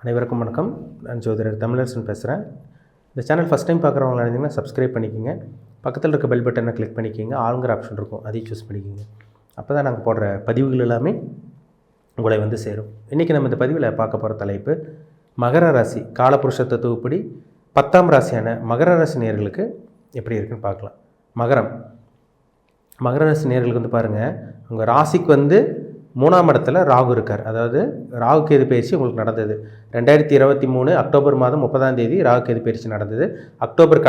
அனைவருக்கும் வணக்கம். நான் ஜோதிடர் தமிழரசன் பேசுகிறேன். இந்த சேனல் ஃபஸ்ட் டைம் பார்க்குறவங்க இருந்தீங்கன்னா சப்ஸ்கிரைப் பண்ணிக்கோங்க. பக்கத்தில் இருக்க பெல் பட்டனை கிளிக் பண்ணிக்கோங்க. ஆளுங்கிற ஆப்ஷன் இருக்கும், அதையும் சூஸ் பண்ணிக்கோங்க. அப்போ தான் நாங்கள் போடுற பதிவுகள் எல்லாமே உங்களை வந்து சேரும். இன்றைக்கி நம்ம இந்த பதிவில் பார்க்க போகிற தலைப்பு மகர ராசி காலபுருஷ தத்துவப்படி 10ஆம் ராசியான மகர ராசி நேயர்களுக்கு எப்படி இருக்குன்னு பார்க்கலாம். மகர ராசி நேயர்களுக்கு வந்து பாருங்கள், உங்கள் ராசிக்கு வந்து 3ஆம் இடத்துல ராகு இருக்கார். அதாவது ராகு கேது பயிற்சி உங்களுக்கு நடந்தது 2023 அக்டோபர் மாதம் 30ஆம் தேதி ராகு கேது பயிற்சி நடந்தது. அக்டோபர்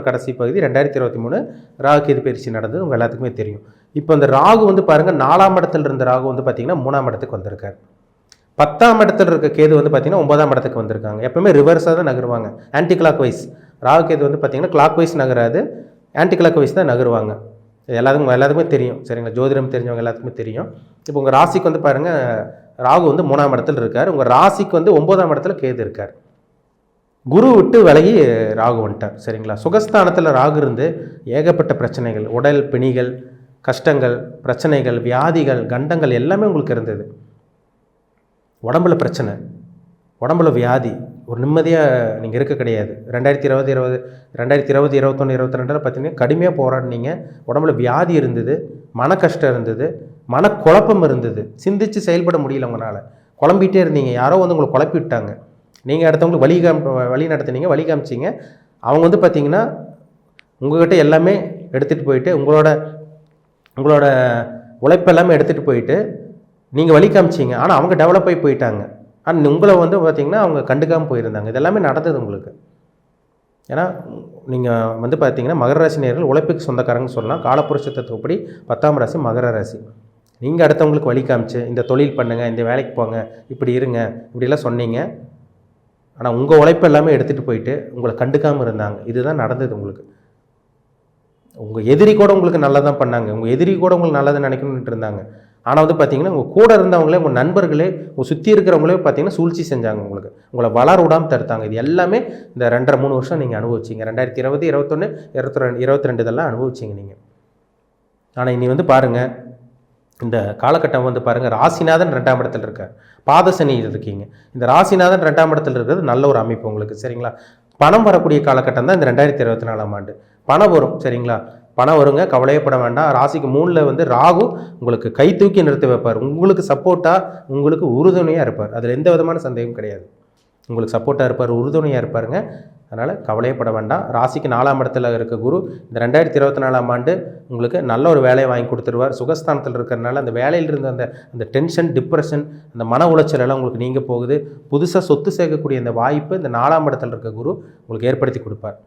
கடைசி பகுதி 2023 ராகு கேது பயிற்சி நடந்தது, உங்கள் எல்லாத்துக்குமே தெரியும். இப்போ இந்த ராகு வந்து பாருங்கள், 4ஆம் இடத்துல இருந்த ராகு வந்து பார்த்திங்கன்னா 3ஆம் இடத்துக்கு வந்திருக்கார். 10ஆம் இடத்துல இருக்க கேது வந்து பார்த்திங்கன்னா 9ஆம் இடத்துக்கு வந்திருக்காங்க. எப்பவுமே ரிவர்ஸாக தான் நகருவாங்க, anticlockwise. Rahu Ketu வந்து பார்த்திங்கன்னா கிளாக் வைஸ் நகராது, ஆன்டி கிளாக் வைஸ் தான் நகருவாங்க. எல்லாத்துக்குமே தெரியும், சரிங்களா? ஜோதிடம் தெரிஞ்சவங்க எல்லாத்துக்குமே தெரியும். இப்போ உங்கள் ராசிக்கு வந்து பாருங்கள், ராகு வந்து 3ஆம் இடத்துல இருக்கார். உங்கள் ராசிக்கு வந்து 9ஆம் இடத்துல கேது இருக்கார். குரு விட்டு விலகி ராகு வந்துட்டார், சரிங்களா? சுகஸ்தானத்தில் ராகு இருந்து ஏகப்பட்ட பிரச்சனைகள், உடல் பிணிகள், கஷ்டங்கள், பிரச்சனைகள், வியாதிகள், கண்டங்கள் எல்லாமே உங்களுக்கு இருந்தது. உடம்புல பிரச்சனை, உடம்புல வியாதி, ஒரு நிம்மதியாக நீங்கள் இருக்க கிடையாது. 2020, 2021, 22 பார்த்தீங்கன்னா கடுமையாக போராடினீங்க. உடம்புல வியாதி இருந்தது, மன கஷ்டம் இருந்தது, மனக்குழப்பம் இருந்தது, சிந்தித்து செயல்பட முடியல. உங்களால் குழம்பிகிட்டே இருந்தீங்க. யாரோ வந்து உங்களை குழப்பி விட்டாங்க. நீங்கள் அடுத்தவங்களுக்கு வழி நடத்துனீங்க, வழி காமிச்சிங்க. அவங்க வந்து பார்த்திங்கன்னா உங்கள்கிட்ட எல்லாமே எடுத்துகிட்டு போயிட்டு, உங்களோட உழைப்பெல்லாமே எடுத்துகிட்டு போயிட்டு நீங்கள் வழி காமிச்சிங்க. ஆனால் அவங்க டெவலப் ஆகி போயிட்டாங்க. ஆனால் உங்களை வந்து பார்த்திங்கன்னா அவங்க கண்டுக்காமல் போயிருந்தாங்க. இதெல்லாமே நடந்தது உங்களுக்கு. ஏன்னா நீங்கள் வந்து பார்த்திங்கன்னா மகர ராசி நேயர்கள் உழைப்புக்கு சொந்தக்காரங்க சொல்லலாம். காலபுருஷ தத்துவப்படி 10ஆம் ராசி மகர ராசி. நீங்கள் அடுத்தவங்களுக்கு வழி காமிச்சு இந்த தொழில் பண்ணுங்கள், இந்த வேலைக்கு போங்க, இப்படி இருங்க, இப்படிலாம் சொன்னீங்க. ஆனால் உங்கள் உழைப்பு எல்லாமே எடுத்துகிட்டு போயிட்டு உங்களை கண்டுக்காமல் இருந்தாங்க. இதுதான் நடந்தது உங்களுக்கு. உங்கள் எதிரி கூட உங்களுக்கு நல்லதான் பண்ணாங்க, உங்கள் எதிரி கூட உங்களுக்கு நல்லதை நினைக்கணுன்ட்டு இருந்தாங்க. ஆனால் வந்து பார்த்திங்கன்னா உங்கள் கூட இருந்தவங்களே, உங்கள் நண்பர்களே, உங்கள் சுற்றி இருக்கிறவங்களே பார்த்திங்கன்னா சூழ்ச்சி செஞ்சாங்க. உங்களை வளர விடாமல் தடுத்தாங்க. இது எல்லாமே இந்த 2.5-3 வருஷம் நீங்கள் அனுபவிச்சிங்க. 2020, 21, 22 இதெல்லாம் அனுபவிச்சிங்க நீங்கள். ஆனால் இனி வந்து பாருங்கள், இந்த காலகட்டம் வந்து பாருங்கள், ராசிநாதன் 2ஆம் இடத்துல இருக்கார், பாத சனி இருக்கீங்க. இந்த ராசிநாதன் 2ஆம் இடத்துல இருக்கிறது நல்ல ஒரு அமைப்பு உங்களுக்கு, சரிங்களா? பணம் வரக்கூடிய காலகட்டம் தான் இந்த 2024ஆம் ஆண்டு. பணம் வரும், சரிங்களா? பணம் வருங்க, கவலையப்பட வேண்டாம். ராசிக்கு 3ல் வந்து ராகு உங்களுக்கு கை தூக்கி நிறுத்தி வைப்பார். உங்களுக்கு சப்போர்ட்டாக, உங்களுக்கு உறுதுணையாக இருப்பார். அதில் எந்த விதமான சந்தேகமும் கிடையாது. உங்களுக்கு சப்போர்ட்டாக இருப்பார், உறுதுணையாக இருப்பாருங்க. அதனால் கவலையப்பட வேண்டாம். ராசிக்கு 4ஆம் இடத்துல இருக்க குரு இந்த 2024ஆம் ஆண்டு உங்களுக்கு நல்ல ஒரு வேலையை வாங்கி கொடுத்துருவார். சுகஸ்தானத்தில் இருக்கிறனால அந்த வேலையில் இருந்த அந்த டென்ஷன், டிப்ரெஷன், அந்த மன உளைச்சல் எல்லாம் உங்களுக்கு நீங்க போகுது. புதுசாக சொத்து சேர்க்கக்கூடிய அந்த வாய்ப்பு இந்த 4ஆம் இடத்துல இருக்க குரு உங்களுக்கு ஏற்படுத்தி கொடுப்பார்.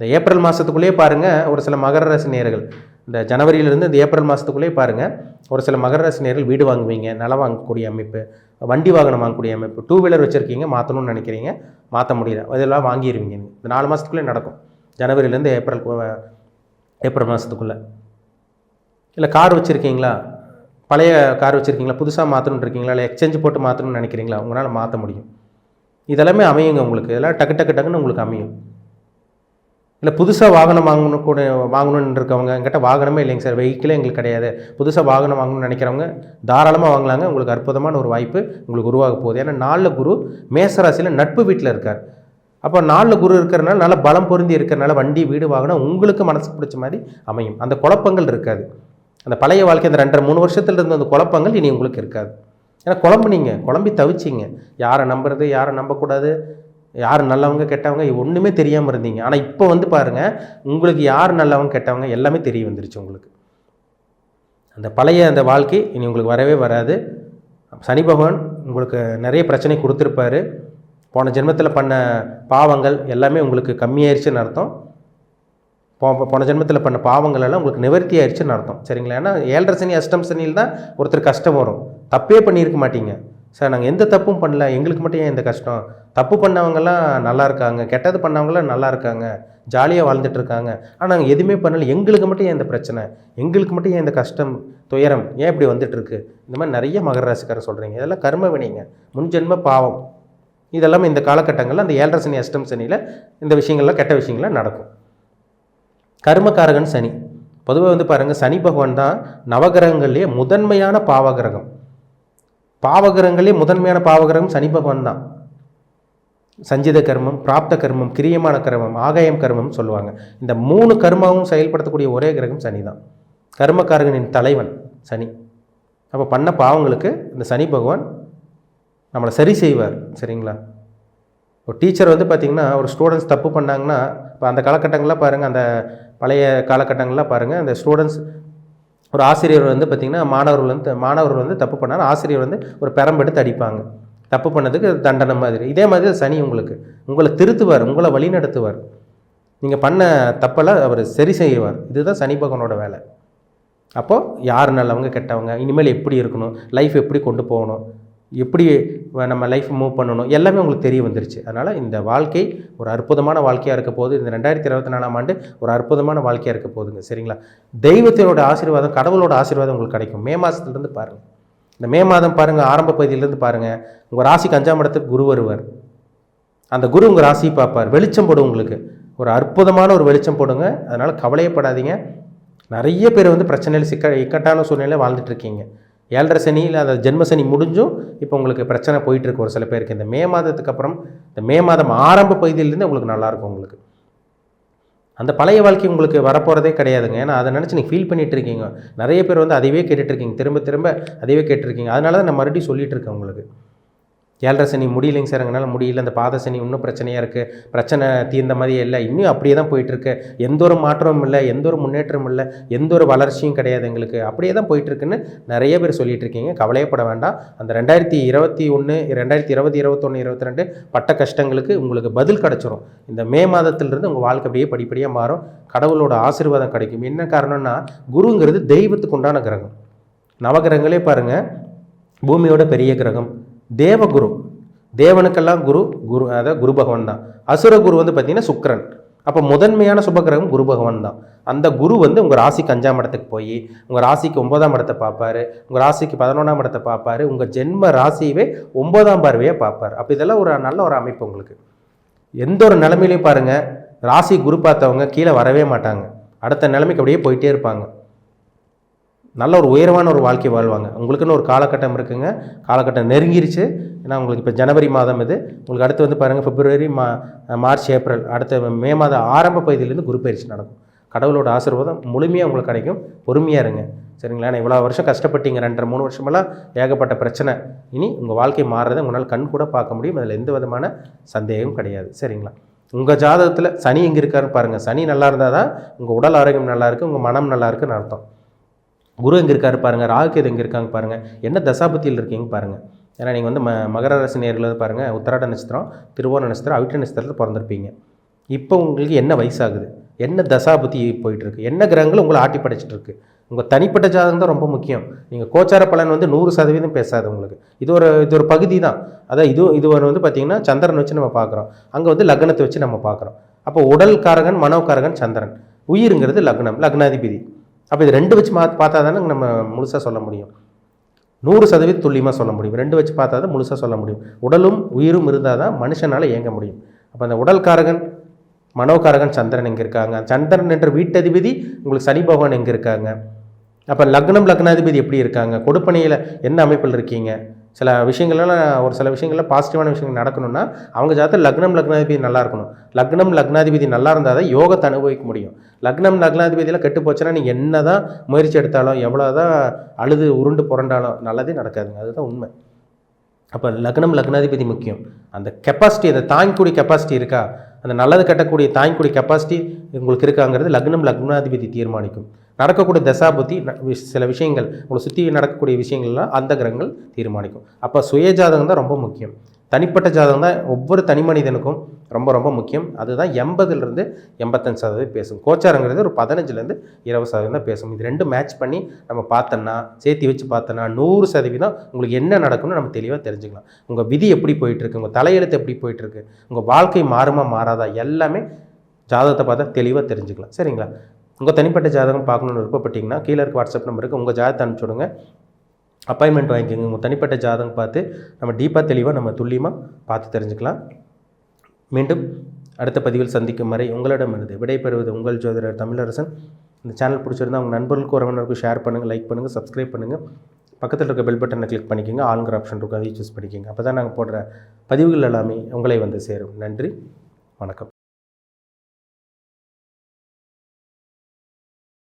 இந்த ஏப்ரல் மாதத்துக்குள்ளேயே பாருங்கள், ஒரு சில மகர ராசி நேயர்கள் இந்த ஜனவரியிலிருந்து இந்த ஏப்ரல் மாதத்துக்குள்ளேயே பாருங்கள், ஒரு சில மகர ராசி நேயர்கள் வீடு வாங்குவீங்க, நிலம் வாங்கக்கூடிய அமைப்பு, வண்டி வாகனம் வாங்கக்கூடிய அமைப்பு, 2 வீலர் வச்சுருக்கீங்க, மாற்றணும்னு நினைக்கிறீங்க, மாற்ற முடியல, அதெல்லாம் வாங்கிடுவீங்க. இந்த 4 மாதத்துக்குள்ளே நடக்கும். ஜனவரியிலேருந்து ஏப்ரல் மாதத்துக்குள்ளே. இல்லை கார் வச்சுருக்கீங்களா, பழைய கார் வச்சுருக்கீங்களா, புதுசாக மாற்றணுன்னு இருக்கீங்களா, இல்லை எக்ஸ்சேஞ்ச் போட்டு மாற்றணும்னு நினைக்கிறீங்களா, உங்களால் மாற்ற முடியும். இதெல்லாமே அமையுங்க உங்களுக்கு. இதெல்லாம் டக்குன்னு உங்களுக்கு அமையும். இல்லை புதுசாக வாகனம் வாங்கணுன்னு இருக்கவங்க, என்கிட்ட வாகனமே இல்லைங்க சார், வெஹிக்கிளே எங்களுக்கு கிடையாது, புதுசாக வாகனம் வாங்கணும்னு நினைக்கிறவங்க தாராளமாக வாங்கலாங்க. உங்களுக்கு அற்புதமான ஒரு வாய்ப்பு உங்களுக்கு உருவாக போகுது. ஏன்னா 4ல் குரு மேசராசியில் நட்பு வீட்டில் இருக்கார். அப்போ 4ல் குரு இருக்கிறனால, நல்ல பலம் பொருந்தி இருக்கிறனால வண்டி, வீடு, வாகனம் உங்களுக்கு மனசுக்கு பிடிச்ச மாதிரி அமையும். அந்த குழப்பங்கள் இருக்காது. அந்த பழைய வாழ்க்கை அந்த 2.5-3 வருஷத்துல இருந்த அந்த குழப்பங்கள் இனி உங்களுக்கு இருக்காது. ஏன்னா குழம்பி தவிச்சிங்க. யாரை நம்புறது, யாரை நம்பக்கூடாது, யார் நல்லவங்க கெட்டவங்க ஒன்றுமே தெரியாமல் இருந்தீங்க. ஆனால் இப்போ வந்து பாருங்கள், உங்களுக்கு யார் நல்லவங்க கெட்டவங்க எல்லாமே தெரிய வந்துருச்சு உங்களுக்கு. அந்த பழைய அந்த வாழ்க்கை இனி உங்களுக்கு வரவே வராது. சனி பகவான் உங்களுக்கு நிறைய பிரச்சனை கொடுத்துருப்பாரு. போன ஜென்மத்தில் பண்ண பாவங்கள் எல்லாமே உங்களுக்கு கம்மியாயிருச்சுன்னு அர்த்தம். போன ஜென்மத்தில் பண்ண பாவங்கள் எல்லாம் உங்களுக்கு நிவர்த்தி ஆயிடுச்சுன்னு அர்த்தம், சரிங்களா? ஏன்னா 7.5 சனி, அஷ்டம் சனியில் தான் ஒருத்தர் கஷ்டம் வரும். தப்பே பண்ணியிருக்க மாட்டீங்க. சார் நாங்கள் எந்த தப்பும் பண்ணல, எங்களுக்கு மட்டும் ஏன் இந்த கஷ்டம்? தப்பு பண்ணவங்கலாம் நல்லா இருக்காங்க, கெட்டது பண்ணவங்களாம் நல்லா இருக்காங்க, ஜாலியாக வாழ்ந்துட்டுருக்காங்க. ஆனால் நாங்கள் எதுவுமே பண்ணலை, எங்களுக்கு மட்டும் ஏன் இந்த பிரச்சனை, எங்களுக்கு மட்டும் ஏன் இந்த கஷ்டம், துயரம் ஏன் இப்படி வந்துட்டுருக்கு? இந்த மாதிரி நிறைய மகர ராசிக்காரர் சொல்கிறீங்க. இதெல்லாம் கர்ம வினைங்க, முன்ஜென்ம பாவம். இதெல்லாமே இந்த காலகட்டங்களில் அந்த 7.5 சனி, அஷ்டம் சனியில் இந்த விஷயங்கள்லாம், கெட்ட விஷயங்கள்லாம் நடக்கும். கர்மக்காரகன் சனி. பொதுவாக வந்து பாருங்கள், சனி பகவான் தான் நவகிரகங்கள்லேயே முதன்மையான பாவகிரகம். பாவகிரகங்களே முதன்மையான பாவகிரகம் சனி பகவான் தான். சஞ்சித கர்மம், பிராப்த கர்மம், கிரியமான கர்மம், ஆகாயம் கர்மம் சொல்லுவாங்க. இந்த 3 கர்மாவும் செயல்படுத்தக்கூடிய ஒரே கிரகம் சனி தான். கர்மக்காரகனின் தலைவன் சனி. அப்போ பண்ண பாவங்களுக்கு இந்த சனி பகவான் நம்மளை சரி செய்வார். சரிங்களா? ஒரு டீச்சர் வந்து பார்த்திங்கன்னா ஒரு ஸ்டூடெண்ட்ஸ் தப்பு பண்ணாங்கன்னா, இப்போ அந்த காலகட்டங்கள்லாம் பாருங்கள், அந்த பழைய காலகட்டங்கள்லாம் பாருங்கள், அந்த ஸ்டூடெண்ட்ஸ் ஒரு ஆசிரியர் வந்து பார்த்திங்கன்னா மாணவர்கள் வந்து தப்பு பண்ணால் ஆசிரியர் வந்து ஒரு பெரம்பெடுத்து அடிப்பாங்க. தப்பு பண்ணதுக்கு தண்டனை மாதிரி. இதே மாதிரி சனி உங்களை திருத்துவார், உங்களை வழிநடத்துவார். நீங்கள் பண்ண தப்பெல்லாம் அவர் சரி செய்வார். இதுதான் சனி பகவானோட வேலை. அப்போது யார் நல்லவங்க கெட்டவங்க, இனிமேல் எப்படி இருக்கணும், லைஃப் எப்படி கொண்டு போகணும், எப்படி நம்ம லைஃப் மூவ் பண்ணணும், எல்லாமே உங்களுக்கு தெரிய வந்துருச்சு. அதனால் இந்த வாழ்க்கை ஒரு அற்புதமான வாழ்க்கையாக இருக்க போகுது. இந்த 2024ஆம் ஆண்டு ஒரு அற்புதமான வாழ்க்கையாக இருக்க போகுதுங்க. சரிங்களா? தெய்வத்தினோட ஆசீர்வாதம், கடவுளோட ஆசீர்வாதம் உங்களுக்கு கிடைக்கும். மே மாதத்துலேருந்து பாருங்கள். இந்த மே மாதம் பாருங்கள், ஆரம்ப பகுதியிலேருந்து பாருங்கள். உங்கள் ராசிக்கு 5ஆம் இடத்துக்கு குரு வருவார். அந்த குரு உங்கள் ராசியை பார்ப்பார். வெளிச்சம் போடும் உங்களுக்கு. ஒரு அற்புதமான ஒரு வெளிச்சம் போடுங்க. அதனால் கவலையப்படாதீங்க. நிறைய பேர் வந்து பிரச்சனையில் இக்கட்டான சூழ்நிலையில் வாழ்ந்துட்டுருக்கீங்க. 7.5 சனி இல்லை அந்த ஜென்ம சனி முடிஞ்சும் இப்போ உங்களுக்கு பிரச்சனை போயிட்டுருக்கு ஒரு சில பேருக்கு. இந்த மே மாதத்துக்கு அப்புறம், இந்த மே மாதம் ஆரம்ப பகுதியிலேருந்து உங்களுக்கு நல்லாயிருக்கும். உங்களுக்கு அந்த பழைய வாழ்க்கை உங்களுக்கு வரப்போகிறதே கிடையாதுங்க. ஏன்னா அதை நினச்சி நீங்கள் ஃபீல் பண்ணிகிட்டு இருக்கீங்க. நிறைய பேர் வந்து அதையே கேட்டுட்ருக்கீங்க, திரும்ப திரும்ப அதையே கேட்டுருக்கீங்க. அதனால தான் நான் மறுபடியும் சொல்லிகிட்டு இருக்கேன் உங்களுக்கு. 7.5 சனி முடியலைங்க சார், எங்களால் முடியல, இந்த பாத சனி இன்னும் பிரச்சனையாக இருக்குது, பிரச்சனை தீர்ந்த மாதிரியே இல்லை, இன்னும் அப்படியே தான் போயிட்டுருக்கு, எந்த ஒரு மாற்றமும் இல்லை, எந்த ஒரு முன்னேற்றமும் இல்லை, எந்த ஒரு வளர்ச்சியும் கிடையாது எங்களுக்கு, அப்படியே தான் போயிட்டுருக்குன்னு நிறைய பேர் சொல்லிகிட்டு இருக்கீங்க. கவலையப்பட வேண்டாம். அந்த 2021, 2020, 2021, 2022 பட்ட கஷ்டங்களுக்கு உங்களுக்கு பதில் கிடச்சிரும். இந்த மே மாதத்திலிருந்து உங்கள் வாழ்க்கை அப்படியே படிப்படியாக மாறும். கடவுளோட ஆசீர்வாதம் கிடைக்கும். என்ன காரணம்னா, குருங்கிறது தெய்வத்துக்கு உண்டான கிரகம். நவகிரகங்களே பாருங்கள், பூமியோட பெரிய கிரகம் தேவகுரு. தேவனுக்கெல்லாம் குரு அதாவது குரு பகவான் தான். அசுர குரு வந்து பார்த்தீங்கன்னா சுக்கிரன். அப்போ முதன்மையான சுபகிரகம் குரு பகவான் தான். அந்த குரு வந்து உங்கள் ராசிக்கு 5ஆம் இடத்துக்கு போய் உங்கள் ராசிக்கு 9ஆம் இடத்தை பார்ப்பார், உங்கள் ராசிக்கு 11ஆம் இடத்தை பார்ப்பார், உங்கள் ஜென்ம ராசியவே 9ஆம் பார்வையாக பார்ப்பார். அப்போ இதெல்லாம் ஒரு நல்ல ஒரு அமைப்பு உங்களுக்கு. எந்த ஒரு நிலைமையிலையும் பாருங்கள், ராசி குரு பார்த்தவங்க கீழே வரவே மாட்டாங்க. அடுத்த நிலைமைக்கு அப்படியே போயிட்டே இருப்பாங்க. நல்ல ஒரு உயர்வான ஒரு வாழ்க்கை வாழ்வாங்க. உங்களுக்குன்னு ஒரு காலகட்டம் இருக்குங்க. காலகட்டம் நெருங்கிருச்சு. ஏன்னா உங்களுக்கு இப்போ ஜனவரி மாதம் இது. உங்களுக்கு அடுத்து வந்து பாருங்கள் பிப்ரவரி, மார்ச், ஏப்ரல், அடுத்த மே மாதம் ஆரம்ப பகுதியிலேருந்து குரு பயிற்சி நடக்கும். கடவுளோட ஆசீர்வாதம் முழுமையாக உங்களுக்கு கிடைக்கும். பொறுமையாக இருங்க. சரிங்களா? ஏன்னா இவ்வளோ வருஷம் கஷ்டப்பட்டீங்க, 2.5-3 வருஷமெல்லாம் ஏகப்பட்ட பிரச்சனை. இனி உங்கள் வாழ்க்கை மாறுறதை உங்களால் கண் கூட பார்க்க முடியும். அதில் எந்த விதமான சந்தேகமும் கிடையாது. சரிங்களா? உங்கள் ஜாதகத்தில் சனி எங்கே இருக்காருன்னு பாருங்கள். சனி நல்லா இருந்தால் தான் உங்கள் உடல் ஆரோக்கியம் நல்லா இருக்குது, உங்கள் மனம் நல்லா இருக்குன்னு அர்த்தம். குரு எங்கே இருக்காரு பாருங்கள், ராகுகேது எங்கே இருக்காங்க பாருங்கள், என்ன தசாபத்தியில் இருக்கீங்க பாருங்கள். ஏன்னா நீங்கள் வந்து மகர ராசி நேயர்கள் பாருங்கள், உத்திராட நட்சத்திரம், திருவோண நட்சத்திரம், அவிட்ட நட்சத்திரத்தில் பிறந்திருப்பீங்க. இப்போ உங்களுக்கு என்ன வயசாகுது, என்ன தசாபத்தி போயிட்டுருக்கு, என்ன கிரகங்கள் உங்களை ஆட்டி படைச்சிட்ருக்கு. உங்கள் தனிப்பட்ட ஜாதகம் தான் ரொம்ப முக்கியம். நீங்கள் கோச்சார பலன் வந்து 100% பேசாது உங்களுக்கு. இது ஒரு பகுதி தான். அதான் இது வந்து பார்த்திங்கன்னா சந்திரன் வச்சு நம்ம பார்க்குறோம். அங்கே வந்து லக்னத்தை வச்சு நம்ம பார்க்குறோம். அப்போ உடல் காரகன், மனோகாரகன் சந்திரன், உயிருங்கிறது லக்னம், லக்னாதிபதி. அப்போ இது 2 வச்சு பார்த்தா தானே நம்ம முழுசாக சொல்ல முடியும். 100% துல்லியமாக சொல்ல முடியும். 2 வச்சு பார்த்தா தான் முழுசாக சொல்ல முடியும். உடலும் உயிரும் இருந்தால் தான் மனுஷனால் இயங்க முடியும். அப்போ அந்த உடல் காரகன், மனோகாரகன் சந்திரன் எங்கே இருக்காங்க, சந்திரன் என்ற வீட்டதிபதி உங்களுக்கு சனி பகவான் எங்கே இருக்காங்க, அப்போ லக்னம் லக்னாதிபதி எப்படி இருக்காங்க, கொடுப்பனையில் என்ன அமைப்பில் இருக்கீங்க. சில விஷயங்கள்லாம் ஒரு சில விஷயங்கள்லாம் பாசிட்டிவான விஷயங்கள் நடக்கணும்னா அவங்க ஜாதகத்தில் லக்னம் லக்னாதிபதி நல்லா இருக்கணும். லக்னம் லக்னாதிபதி நல்லா இருந்தால் தான் யோகத்தை அனுபவிக்க முடியும். லக்னம் லக்னாதிபதியில் கெட்டு போச்சுன்னா நீங்கள் என்ன தான் முயற்சி எடுத்தாலும், எவ்வளோ தான் அழுது உருண்டு புரண்டாலும் நல்லதே நடக்காதுங்க. அதுதான் உண்மை. அப்போ லக்னம் லக்னாதிபதி முக்கியம். அந்த கெப்பாசிட்டி, அந்த தாங்கக்கூடிய கெப்பாசிட்டி இருக்கா, அந்த நல்லது கட்டக்கூடிய தாங்கக்கூடிய கெப்பாசிட்டி உங்களுக்கு இருக்காங்கிறது லக்னம் லக்னாதிபதி தீர்மானிக்கும். நடக்கக்கூடிய தசாபுத்தி, சில விஷயங்கள் உங்களை சுற்றி நடக்கக்கூடிய விஷயங்கள்லாம் அந்த கிரகங்கள் தீர்மானிக்கும். அப்போ சுய ஜாதகம் தான் ரொம்ப முக்கியம். தனிப்பட்ட ஜாதகம் தான் ஒவ்வொரு தனி மனிதனுக்கும் ரொம்ப ரொம்ப முக்கியம். அதுதான் 80% 85% பேசும். கோச்சாரங்கிறது ஒரு 15% 20% தான் பேசும். இது 2 மேட்ச் பண்ணி நம்ம பார்த்தோன்னா, சேர்த்து வச்சு பார்த்தோன்னா 100% உங்களுக்கு என்ன நடக்கும்னு நம்ம தெளிவாக தெரிஞ்சுக்கலாம். உங்கள் விதி எப்படி போயிட்டுருக்கு, உங்கள் தலையெழுத்து எப்படி போயிட்டுருக்கு, உங்கள் வாழ்க்கை மாறுமா மாறாதா, எல்லாமே ஜாதகத்தை பார்த்தா தெளிவாக தெரிஞ்சுக்கலாம். சரிங்களா? உங்கள் தனிப்பட்ட ஜாதகம் பார்க்கணுன்னு விருப்பப்பட்டிங்கன்னா கீழே இருக்க வாட்ஸ்அப் நம்பருக்கு உங்கள் ஜாதகத்தை அனுப்பிச்சுடுங்க. அப்பாயின்மெண்ட் வாங்கிக்கோங்க. உங்கள் தனிப்பட்ட ஜாதகம் பார்த்து நம்ம டீப்பாக தெளிவாக நம்ம துல்லியமாக பார்த்து தெரிஞ்சுக்கலாம். மீண்டும் அடுத்த பதிவில் சந்திக்கும் வரை உங்களிடமிருந்து விடைபெறுவது உங்கள் ஜோதிடர் தமிழரசன். இந்த சேனல் பிடிச்சிருந்தால் உங்கள் நண்பர்களுக்கும் உறவினருக்கும் ஷேர் பண்ணுங்கள், லைக் பண்ணுங்கள், சப்ஸ்கிரைப் பண்ணுங்கள். பக்கத்தில் இருக்க பெல் பட்டனை கிளிக் பண்ணிக்கோங்க. ஆளுங்கிற ஆப்ஷன் இருக்கும், அதையும் சூஸ் பண்ணிக்கோங்க. அப்போ தான் நாங்கள் போடுற பதிவுகள் எல்லாமே உங்களை வந்து சேரும். நன்றி, வணக்கம்.